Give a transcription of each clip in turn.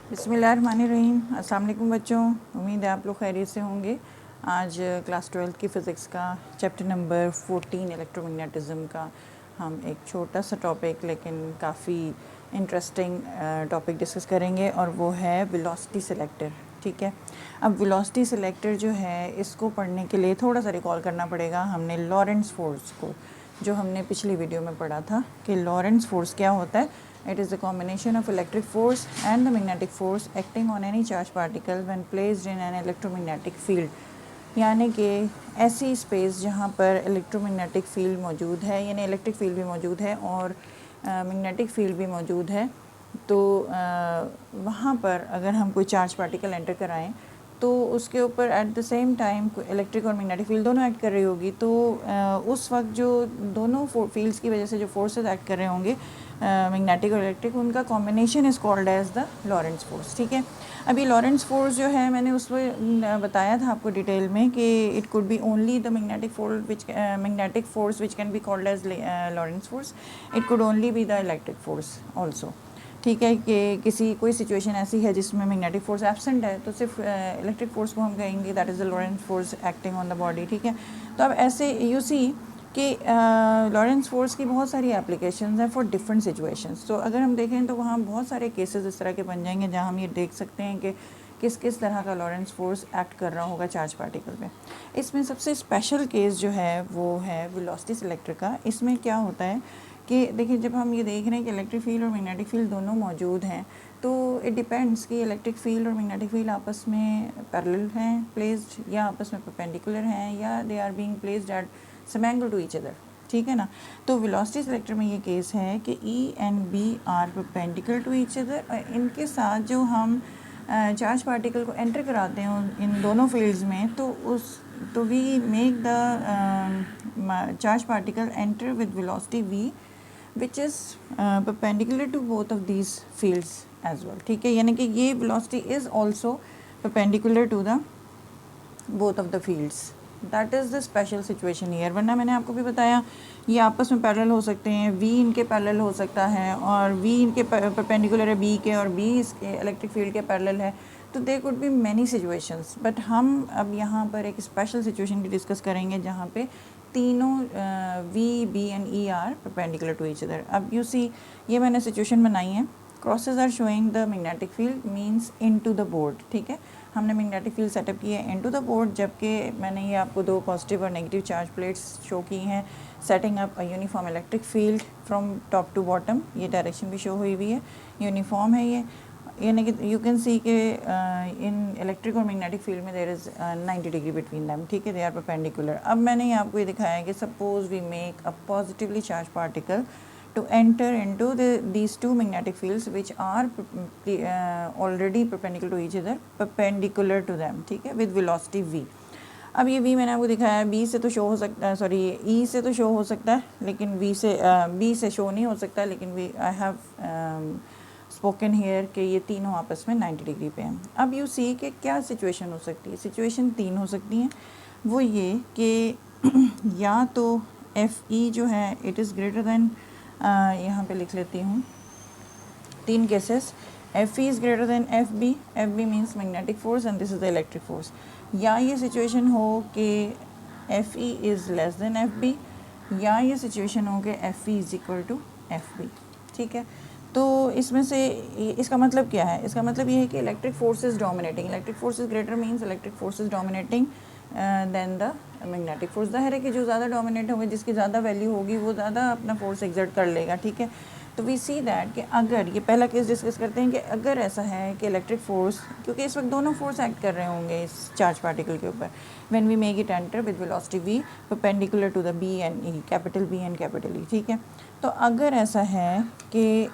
बिस्मिल्लाहिर्रहमानिर्रहीम। अस्सलाम वालेकुम बच्चों, उम्मीद है आप लोग खैरियत से होंगे। आज क्लास 12 की फ़िज़िक्स का चैप्टर नंबर 14 इलेक्ट्रोमैग्नेटिज़म का हम एक छोटा सा टॉपिक लेकिन काफ़ी इंटरेस्टिंग टॉपिक डिस्कस करेंगे और वो है वेलोसिटी सेलेक्टर। ठीक है, अब वेलोसिटी सेलेक्टर जो है इसको पढ़ने के लिए थोड़ा सा रिकॉल करना पड़ेगा हमने लॉरेंट्ज़ फोर्स को, जो हमने पिछली वीडियो में पढ़ा था कि लॉरेंट्ज़ फोर्स क्या होता है। It is the combination of electric force and the magnetic force acting on any charged particle when placed in an electromagnetic field। यानी कि ऐसी स्पेस जहाँ पर इलेक्ट्रोमैग्नेटिक फील्ड मौजूद है, यानी इलेक्ट्रिक फील्ड भी मौजूद है और मैग्नेटिक फील्ड भी मौजूद है, तो वहाँ पर अगर हम कोई चार्ज पार्टिकल एंटर कराएं तो उसके ऊपर at the same time electric और मैग्नेटिक फील्ड दोनों एक्ट कर रही होगी। तो उस वक्त जो दोनों फील्ड्स की वजह से जो फोर्सेस एक्ट कर रहे होंगे मैग्नेटिक और इलेक्ट्रिक, उनका combination is called as the Lorentz force. ठीक है, अभी लॉरेंट्ज़ फोर्स जो है मैंने उसमें बताया था आपको डिटेल में कि it could be only the magnetic force which can be called as Lorentz force, it could only be the electric force also. ठीक है, कि कोई सिचुएशन ऐसी है जिसमें मैग्नेटिक फोर्स एब्सेंट है तो सिर्फ इलेक्ट्रिक फोर्स को हम कहेंगे that is the Lorentz force acting on the body. ठीक है, तो अब ऐसे यू सी कि लॉरेंट्ज़ फोर्स की बहुत सारी एप्लीकेशंस हैं फॉर डिफरेंट सिचुएशंस। तो अगर हम देखें तो वहाँ बहुत सारे केसेस इस तरह के बन जाएंगे जहाँ हम ये देख सकते हैं कि किस किस तरह का लॉरेंट्ज़ फोर्स एक्ट कर रहा होगा चार्ज पार्टिकल पे। इसमें सबसे स्पेशल केस जो है वो है वेलोसिटी सेलेक्टर का। इसमें क्या होता है कि देखिए, जब हम ये देख रहे हैं कि इलेक्ट्रिक फील्ड और मैग्नेटिक फील्ड दोनों मौजूद हैं, तो इट डिपेंड्स कि इलेक्ट्रिक फील्ड और मैग्नेटिक फील्ड आपस में पैरेलल हैं प्लेस्ड, या आपस में परपेंडिकुलर हैं, या they are being placed at some angle to each other. ठीक है ना, तो वेलोसिटी सेलेक्टर में ये केस है कि E and B are perpendicular to each other, और इनके साथ जो हम चार्ज पार्टिकल को एंटर कराते हैं इन दोनों फील्ड्स में, तो we make the charge particle enter with velocity v which is perpendicular to both of these fields as well। ठीक है, यानी कि ये velocity is also perpendicular to the both of the fields। that is the special situation here। वरना मैंने आपको भी बताया ये आपस में पैरेलल हो सकते हैं, v इनके पैरेलल हो सकता है और v इनके परपेंडिकुलर है b के, और b इसके इलेक्ट्रिक फील्ड के पैरेलल है। तो they could be many situations, but हम अब यहाँ पर एक स्पेशल सिचुएशन की डिस्कस करेंगे जहाँ पे तीनों v b and e are perpendicular to each other. अब यू सी, ये मैंने सिचुएशन बनाई है, crosses are showing the magnetic field means into the board. ठीक है, हमने मैग्नेटिक फील्ड सेटअप की है इनटू द बोर्ड, जबकि मैंने ये आपको दो पॉजिटिव और नेगेटिव चार्ज प्लेट्स शो की हैं setting up a uniform electric field from top to bottom. ये डायरेक्शन भी शो हुई हुई है, यूनिफॉर्म है ये, यानी कि यू कैन सी के इन इलेक्ट्रिक और मैग्नेटिक फील्ड में there is 90 degree between them. ठीक है, दे आर परपेंडिकुलर। अब मैंने आपको ये दिखाया है कि suppose we make a positively charge particle to enter into these two magnetic fields which are already perpendicular to each other, perpendicular to them। ठीक है, with velocity v। अब ये v मैंने आपको दिखाया है, b से तो शो हो सकता है, सॉरी e से तो शो हो सकता है लेकिन b से शो नहीं हो सकता, लेकिन आई हैव स्पोकन हेयर कि ये तीनों आपस में 90 डिग्री पे हैं। अब यू सी कि क्या सिचुएशन हो सकती है। सिचुएशन तीन हो सकती हैं, वो ये कि या तो एफ ई जो है इट इज़ ग्रेटर दैन, यहाँ पे लिख लेती हूँ तीन cases, F E is greater than F B means magnetic force and this is the electric force. या ये सिचुएशन हो कि F E is less than F B, या ये सिचुएशन हो कि F E is equal to F B. ठीक है, तो इसमें से इसका मतलब क्या है, इसका मतलब ये है कि electric force is dominating, electric force is greater means electric force is dominating than the magnetic force. ज़ाहिर है कि जो ज़्यादा डोमिनेट होंगे, जिसकी ज़्यादा वैल्यू होगी, वो ज़्यादा अपना फोर्स एक्सर्ट कर लेगा। ठीक है, तो वी सी दैट कि अगर ये पहला केस डिस्कस करते हैं कि अगर ऐसा है कि इलेक्ट्रिक फोर्स, क्योंकि इस वक्त दोनों फोर्स एक्ट कर रहे होंगे इस चार्ज पार्टिकल के ऊपर, when we make it enter with velocity v perpendicular to the b and e, capital B and capital E। ठीक है, तो अगर ऐसा है कि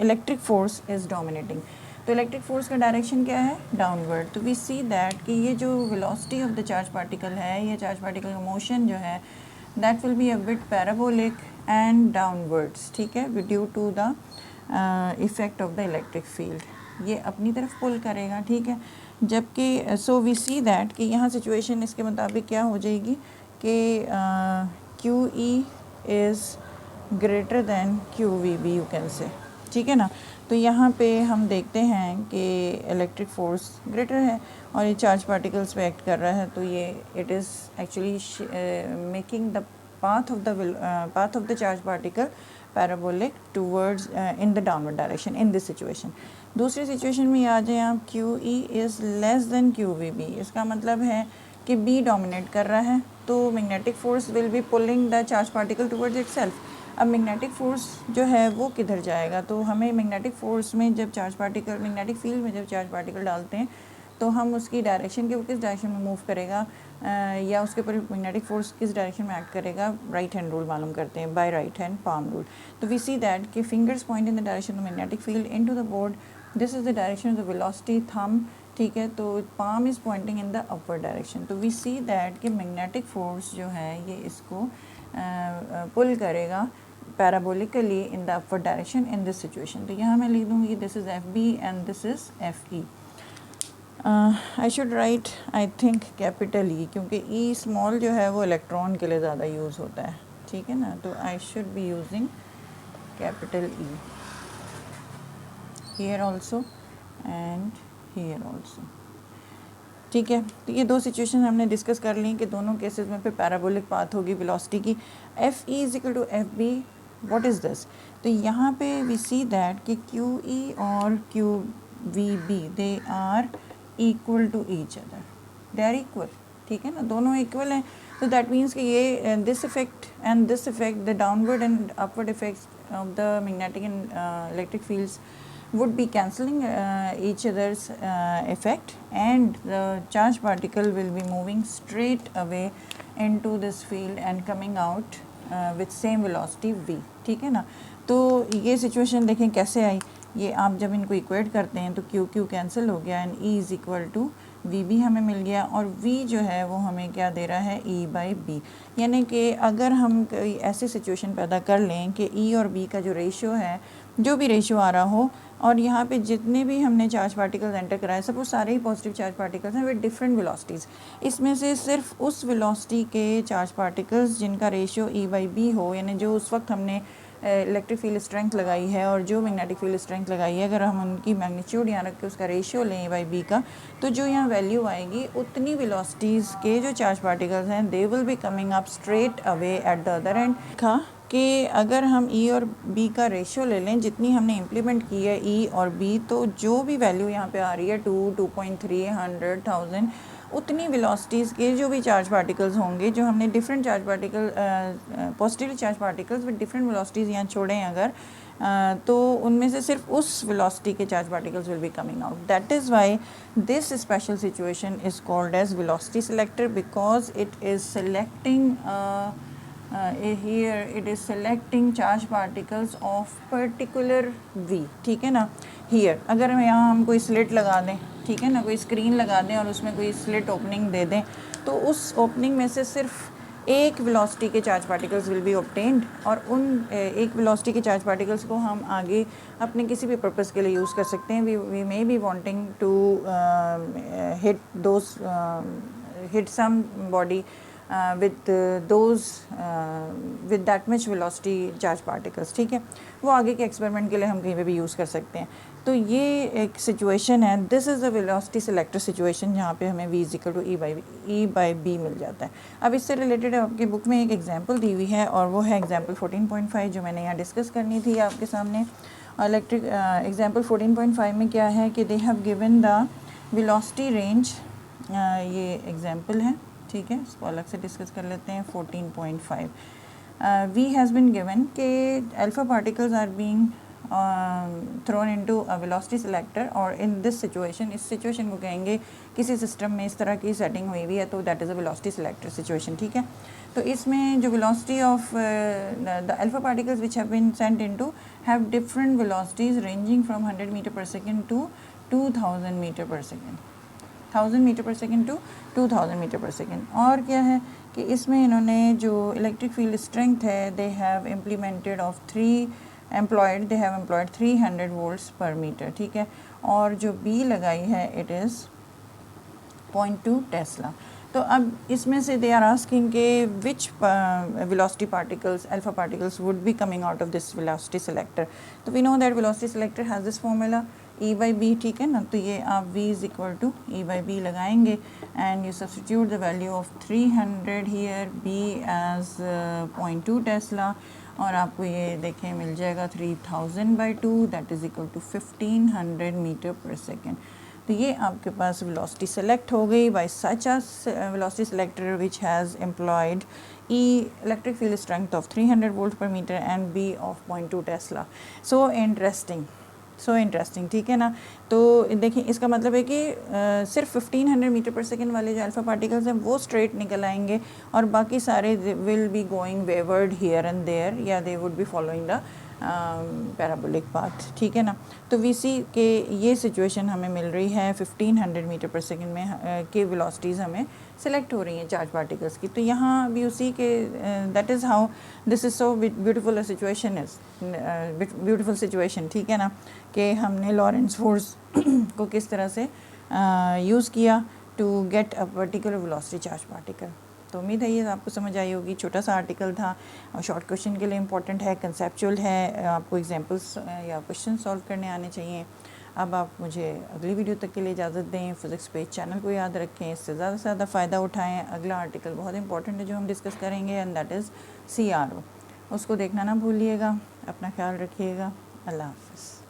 इलेक्ट्रिक फोर्स इज़ डोमिनेटिंग, तो इलेक्ट्रिक फोर्स का डायरेक्शन क्या है, डाउनवर्ड। तो वी सी दैट कि ये जो velocity of the charge particle है, ये चार्ज पार्टिकल का मोशन जो है that will be a bit parabolic and downwards. ठीक है, due to the effect of the electric field, ये अपनी तरफ पुल करेगा। ठीक है, जबकि सो वी सी दैट कि यहाँ सिचुएशन इसके मुताबिक क्या हो जाएगी कि Q E is greater than Q V B, you can say. ठीक है ना। तो यहाँ पे हम देखते हैं कि इलेक्ट्रिक फोर्स ग्रेटर है और ये चार्ज पार्टिकल्स पे एक्ट कर रहा है, तो ये it is actually making the path of the charge particle parabolic towards in the downward direction in this situation. दूसरी सिचुएशन में आ जाए आप, QE is less than QVB, इसका मतलब है कि B डोमिनेट कर रहा है, तो magnetic force will be pulling the charge particle towards itself. अब मैग्नेटिक फोर्स जो है वो किधर जाएगा, तो हमें मैग्नेटिक फोर्स में जब चार्ज पार्टिकल, मैग्नेटिक फील्ड में जब चार्ज पार्टिकल डालते हैं तो हम उसकी डायरेक्शन के, वो किस डायरेक्शन में मूव करेगा या उसके ऊपर मैग्नेटिक फोर्स किस डायरेक्शन में एक्ट करेगा, राइट हैंड रूल मालूम करते हैं, by right hand palm rule. तो वी सी दैट कि fingers point in the direction of magnetic field into the board, this is the direction of the velocity thumb, ठीक है। तो palm is pointing in the upward direction. तो we see that कि magnetic force जो है ये इसको pull करेगा parabolically in the upward direction in this situation. तो यहाँ मैं लिख दूँगी this is FB and this is FE। I should right I think capital E, क्योंकि E स्मॉल जो है वो इलेक्ट्रॉन के लिए ज़्यादा यूज़ होता है, ठीक है ना। तो I should be using capital E here also and here also, ठीक है। तो ये दो सिचुएशन हमने डिस्कस कर ली कि दोनों केसेस में फिर पैराबोलिक पाथ होगी वेलोसिटी की। FE is equal to FB, what is this. तो यहाँ पे वी सी दैट कि QE और QVB they are equal to each other, they are equal, ठीक है ना, दोनों इक्वल हैं। तो दैट मीन्स कि ये this effect and this effect, the downward and upward effects of the magnetic and electric fields would be cancelling each other's effect, and the charge particle will be moving straight away into this field and coming out with same velocity v, ठीक है ना। तो ये situation देखें कैसे आई, ये आप जब इनको इक्वेट करते हैं तो QQ कैंसिल हो गया and E is equal to VB हमें मिल गया, और V जो है वो हमें क्या दे रहा है, E/B। यानी कि अगर हम कोई ऐसी सिचुएशन पैदा कर लें कि E और B का जो रेशियो है, जो भी रेशियो आ रहा हो, और यहाँ पे जितने भी हमने चार्ज पार्टिकल्स एंटर कराए, सब वो सारे ही पॉजिटिव चार्ज पार्टिकल्स हैं विद डिफरेंट वेलोसिटीज़। इसमें से सिर्फ उस वेलोसिटी के चार्ज पार्टिकल्स जिनका रेशियो E/B हो, यानी जो उस वक्त हमने इलेक्ट्रिक फील्ड स्ट्रेंथ लगाई है और जो मैग्नेटिक फील्ड स्ट्रेंथ लगाई है, अगर हम उनकी मैग्नीट्यूड यहाँ रख के उसका रेशियो लें E/B का, तो जो यहाँ वैल्यू आएगी उतनी वेलोसिटीज़ के जो चार्ज पार्टिकल्स हैं they will be coming up straight away at the other and. कि अगर हम E और B का रेशियो ले लें, जितनी हमने इम्प्लीमेंट की है E और B, तो जो भी वैल्यू यहाँ पे आ रही है 2, 2.3, 100, 1000, उतनी वेलोसिटीज़ के जो भी चार्ज पार्टिकल्स होंगे, जो हमने different charge particle positive charge particles with different velocities यहाँ छोड़ें अगर, तो उनमें से सिर्फ उस वेलोसिटी के charge particles will be coming out. That is why this special situation is called as velocity selector, because it is selecting here it is selecting charge particles of particular V, ठीक है ना। here अगर यहाँ हम कोई slit लगा दें, ठीक है ना, कोई स्क्रीन लगा दें और उसमें कोई स्लिट ओपनिंग दे दें, तो उस ओपनिंग में से सिर्फ एक वेलोसिटी के charge particles will B obtained, और उन एक वेलोसिटी के चार्ज पार्टिकल्स को हम आगे अपने किसी भी पर्पस के लिए यूज़ कर सकते हैं। We may be wanting to hit some body with that much velocity charge particles, ठीक है, वो आगे के एक्सपेरिमेंट के लिए हम कहीं पे भी यूज़ कर सकते हैं। तो ये एक सिचुएशन है, this is the velocity selector situation, जहाँ पे हमें V इक्वल टू E/B मिल जाता है। अब इससे रिलेटेड आपकी बुक में एक एग्जांपल दी हुई है, और वो है एग्जांपल 14.5 जो मैंने यहाँ डिस्कस करनी थी आपके सामने। इलेक्ट्रिक एग्जांपल 14.5 में क्या है कि they have given the velocity range, ये एग्जांपल है, ठीक है, इसको अलग से डिस्कस कर लेते हैं। 14.5 V हैज़ बिन गिवन कि alpha particles are being thrown into a velocity selector, और इन दिस सिचुएशन, इस सिचुएशन को कहेंगे किसी सिस्टम में इस तरह की सेटिंग हुई हुई है, तो that is a velocity selector situation, ठीक है। तो इसमें जो velocity of the alpha particles which have been sent into have different velocities ranging from 100 meter per second to 2000 meter per second, 1000 meter per second to 2000 meter per second. और क्या है कि इसमें इन्होंने जो इलेक्ट्रिक फील्ड स्ट्रेंथ है, they have implemented of they have employed 300 volts पर metre, ठीक है। और जो B लगाई है इट इज़ 0.2 टेस्ला। तो अब इसमें से दे आर आस्किंग के which velocity particles, alpha particles would be coming out of this velocity selector. तो we know that velocity selector has this formula E/B, ठीक है ना। तो ये आप V is equal to E/B लगाएंगे and you substitute the value of 300 here, B as 0.2 tesla, और आपको ये देखें मिल जाएगा 3000/2 that is equal to 1500 metre per second. तो ये आपके पास वेलोसिटी सेलेक्ट हो गई by such a velocity selector which has employed E electric field strength of 300 volt per metre and B of 0.2 tesla. So interesting, ठीक है ना। तो देखिए इसका मतलब है कि सिर्फ 1500 मीटर पर सेकेंड वाले जो अल्फ़ा पार्टिकल्स हैं वो स्ट्रेट निकल आएंगे और बाकी सारे will be going wayward here and there, या they would be following the parabolic path, ठीक है ना। तो वी सी के ये सिचुएशन हमें मिल रही है 1500 मीटर पर सेकेंड में के वेलोसिटीज़ हमें सेलेक्ट हो रही हैं चार्ज पार्टिकल्स की। तो यहाँ भी उसी के that is how this is so beautiful situation is beautiful situation, ठीक है ना, कि हमने लॉरेंस फोर्स को किस तरह से यूज़ किया to get a particular velocity charge particle. तो उम्मीद है ये आपको समझ आई होगी। छोटा सा आर्टिकल था और शॉर्ट क्वेश्चन के लिए इम्पोर्टेंट है, कंसेप्चुअल है, आपको एग्जांपल्स या क्वेश्चन सॉल्व करने आने चाहिए। अब आप मुझे अगली वीडियो तक के लिए इजाज़त दें। फिज़िक्स पेज चैनल को याद रखें, इससे ज़्यादा से ज़्यादा फ़ायदा उठाएँ। अगला आर्टिकल बहुत इंपॉर्टेंट है जो हम डिस्कस करेंगे एंड दैट इज़ CRO, उसको देखना ना भूलिएगा। अपना ख्याल रखिएगा। अल्लाह हाफ़िज़।